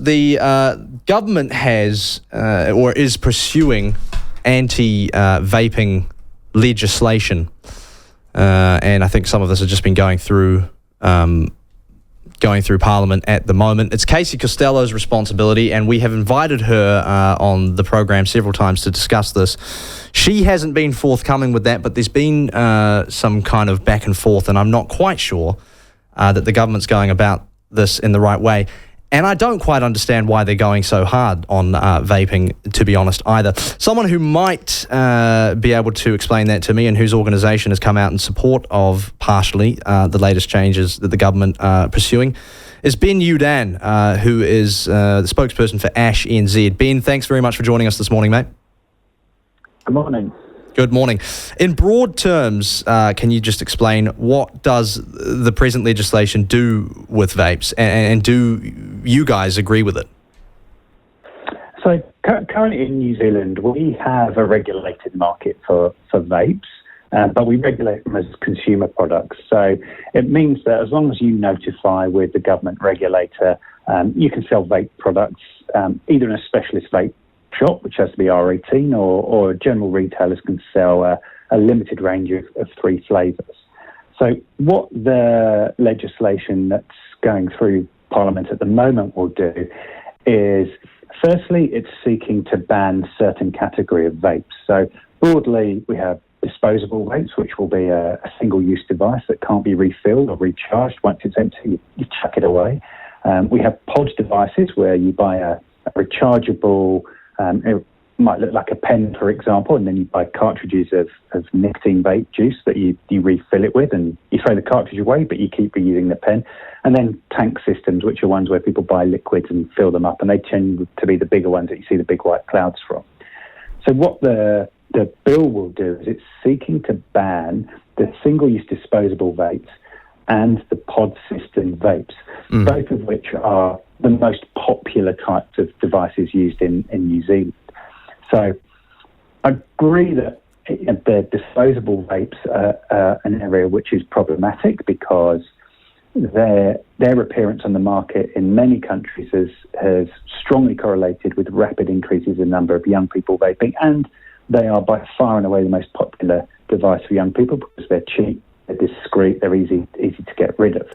the government has or is pursuing anti-vaping legislation, and I think some of this has just been going through Parliament at the moment. It's Casey Costello's responsibility, and we have invited her on the program several times to discuss this. She hasn't been forthcoming with that, but there's been some kind of back and forth, and I'm not quite sure that the government's going about this in the right way. And I don't quite understand why they're going so hard on vaping, to be honest, either. Someone who might be able to explain that to me, and whose organisation has come out in support of, partially, the latest changes that the government are pursuing, is Ben Youdan, who is the spokesperson for ASH NZ. Ben, thanks very much for joining us this morning, mate. Good morning. Good morning. In broad terms, can you just explain what does the present legislation do with vapes, and do you guys agree with it? So currently in New Zealand, we have a regulated market for vapes, but we regulate them as consumer products. So it means that as long as you notify with the government regulator, you can sell vape products either in a specialist vape shop, which has to be R18, or general retailers can sell a limited range of 3 flavours. So what the legislation that's going through Parliament at the moment will do is, firstly, it's seeking to ban certain category of vapes. So broadly, we have disposable vapes, which will be a single-use device that can't be refilled or recharged. Once it's empty, you chuck it away. We have pod devices where you buy a rechargeable, it might look like a pen, for example, and then you buy cartridges of nicotine vape juice that you refill it with, and you throw the cartridge away, but you keep reusing the pen. And then tank systems, which are ones where people buy liquids and fill them up, and they tend to be the bigger ones that you see the big white clouds from. So what the bill will do is it's seeking to ban the single-use disposable vapes and the pod system vapes, both of which are the most popular types of devices used in New Zealand. So I agree that the disposable vapes are an area which is problematic because their appearance on the market in many countries has strongly correlated with rapid increases in the number of young people vaping, and they are by far and away the most popular device for young people because they're cheap, they're discreet, they're easy to get rid of.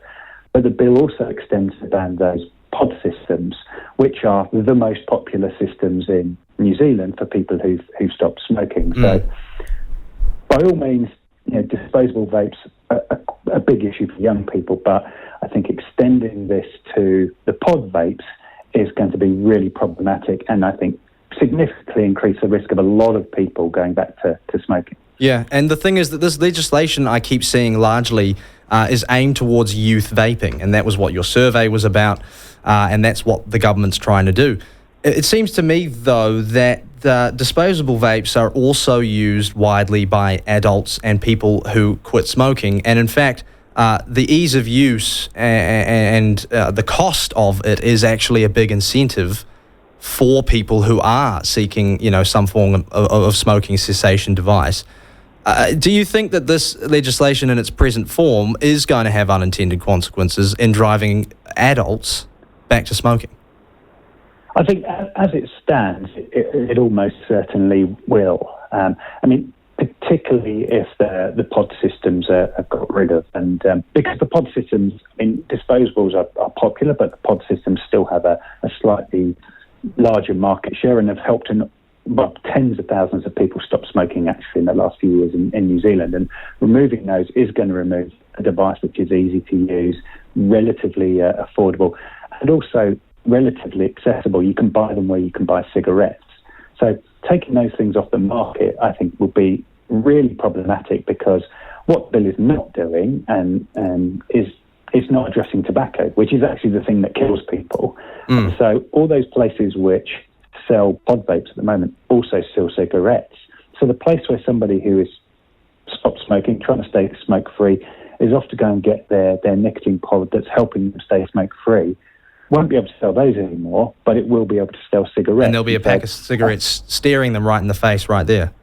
But the bill also extends to ban those pod systems, which are the most popular systems in New Zealand for people who've stopped smoking. So by all means, disposable vapes are a big issue for young people, but I think extending this to the pod vapes is going to be really problematic, and I think significantly increase the risk of a lot of people going back to smoking. Yeah, and the thing is that this legislation I keep seeing largely is aimed towards youth vaping, and that was what your survey was about, and that's what the government's trying to do. It seems to me, though, that disposable vapes are also used widely by adults and people who quit smoking, and in fact, the ease of use and the cost of it is actually a big incentive for people who are seeking, some form of smoking cessation device. Do you think that this legislation in its present form is going to have unintended consequences in driving adults back to smoking? I think as it stands, it almost certainly will. Particularly if the pod systems are got rid of. And because the pod systems, disposables are popular, but the pod systems still have a slightly larger market share and have helped tens of thousands of people stop smoking actually in the last few years in New Zealand. And removing those is going to remove a device which is easy to use, relatively affordable, and also relatively accessible. You can buy them where you can buy cigarettes. So taking those things off the market, I think, will be really problematic because what the bill is not doing and is not addressing tobacco, which is actually the thing that kills people. And so all those places which sell pod vapes at the moment also sell cigarettes. So the place where somebody who is stopped smoking, trying to stay smoke-free, is off to go and get their nicotine pod that's helping them stay smoke-free, won't be able to sell those anymore, but it will be able to sell cigarettes. And there'll be a pack of cigarettes staring them right in the face right there.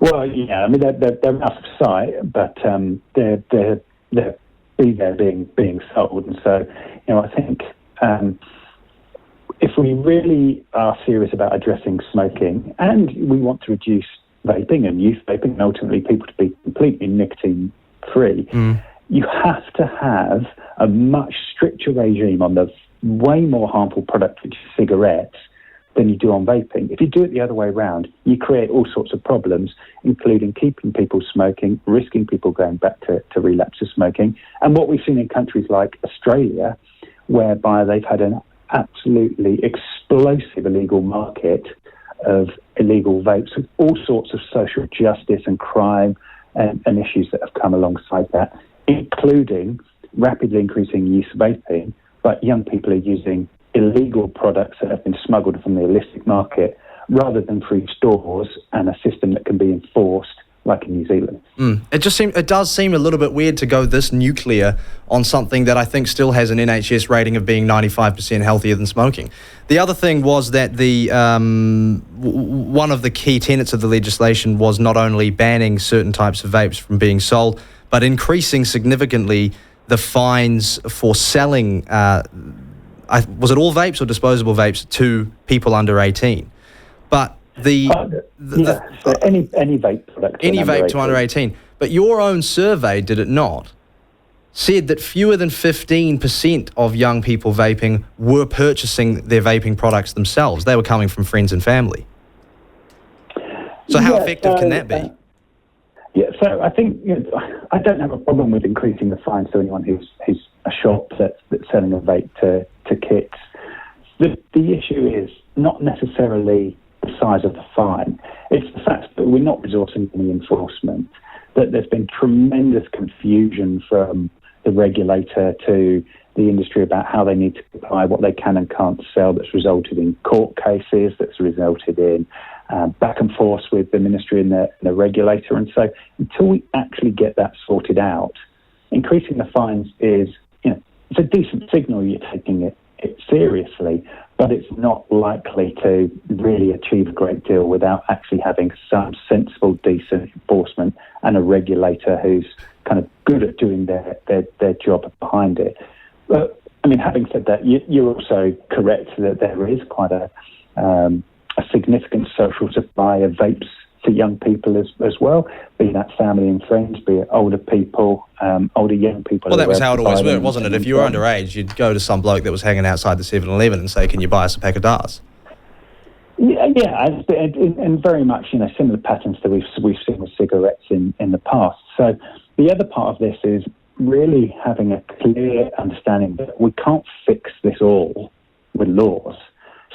Well, yeah, they're out of sight, but they're be there being sold. And so, I think if we really are serious about addressing smoking and we want to reduce vaping and youth vaping and ultimately people to be completely nicotine free, you have to have a much stricter regime on the way more harmful product, which is cigarettes, than you do on vaping. If you do it the other way around, you create all sorts of problems, including keeping people smoking, risking people going back to relapse of smoking. And what we've seen in countries like Australia, whereby they've had an absolutely explosive illegal market of illegal vapes, with all sorts of social justice and crime and issues that have come alongside that, including rapidly increasing use of vaping, but young people are using illegal products that have been smuggled from the illicit market rather than through stores and a system that can be enforced like in New Zealand. It does seem a little bit weird to go this nuclear on something that I think still has an NHS rating of being 95% healthier than smoking. The other thing was that one of the key tenets of the legislation was not only banning certain types of vapes from being sold, but increasing significantly the fines for selling was it all vapes or disposable vapes to people under 18? But so any vape product. Any vape to under 18. But your own survey, did it not, said that fewer than 15% of young people vaping were purchasing their vaping products themselves. They were coming from friends and family. So how effective can that be? So I think I don't have a problem with increasing the fines to anyone who's a shop that's selling a vape to kids. The issue is not necessarily the size of the fine. It's the fact that we're not resourcing any enforcement, that there's been tremendous confusion from the regulator to the industry about how they need to comply, what they can and can't sell, that's resulted in court cases, that's resulted in back and forth with the ministry and the regulator. And so until we actually get that sorted out, increasing the fines is, it's a decent signal you're taking it seriously, but it's not likely to really achieve a great deal without actually having some sensible, decent enforcement and a regulator who's kind of good at doing their job behind it. But, having said that, you're also correct that there is quite a significant social supply of vapes for young people as well, be that family and friends, be it older people, older young people. Well, that was how it always worked, wasn't it? If you were underage, you'd go to some bloke that was hanging outside the 7-Eleven and say, can you buy us a pack of Dars? Yeah, and very much, similar patterns that we've seen with cigarettes in the past. So the other part of this is really having a clear understanding that we can't fix this all with laws.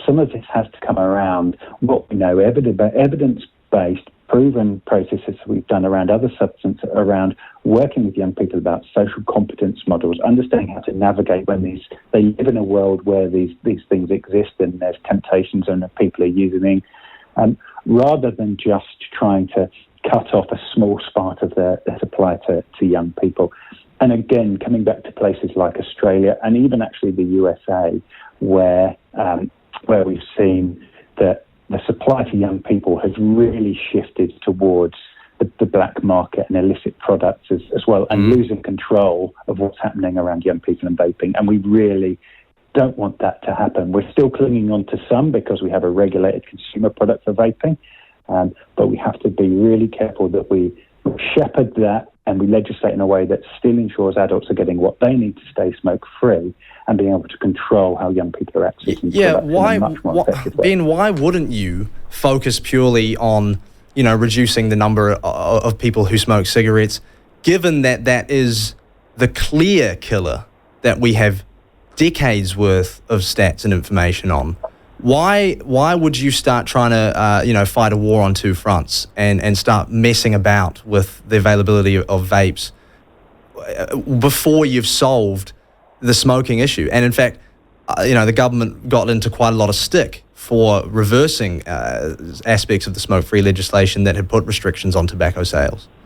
Some of this has to come around what we know, evidence-based, proven processes we've done around other substances, around working with young people about social competence models, understanding how to navigate when they live in a world where these things exist and there's temptations and people are using them, rather than just trying to cut off a small part of the supply to young people. And again, coming back to places like Australia and even actually the USA, where we've seen that the supply to young people has really shifted towards the black market and illicit products as well, and losing control of what's happening around young people and vaping. And we really don't want that to happen. We're still clinging on to some because we have a regulated consumer product for vaping, but we have to be really careful that we shepherd that and we legislate in a way that still ensures adults are getting what they need to stay smoke-free and being able to control how young people are accessing products in a much more effective way. Ben, why wouldn't you focus purely on, reducing the number of people who smoke cigarettes, given that is the clear killer that we have decades worth of stats and information on? Why would you start trying to fight a war on two fronts and start messing about with the availability of vapes before you've solved the smoking issue? And in fact, the government got into quite a lot of stick for reversing aspects of the smoke-free legislation that had put restrictions on tobacco sales.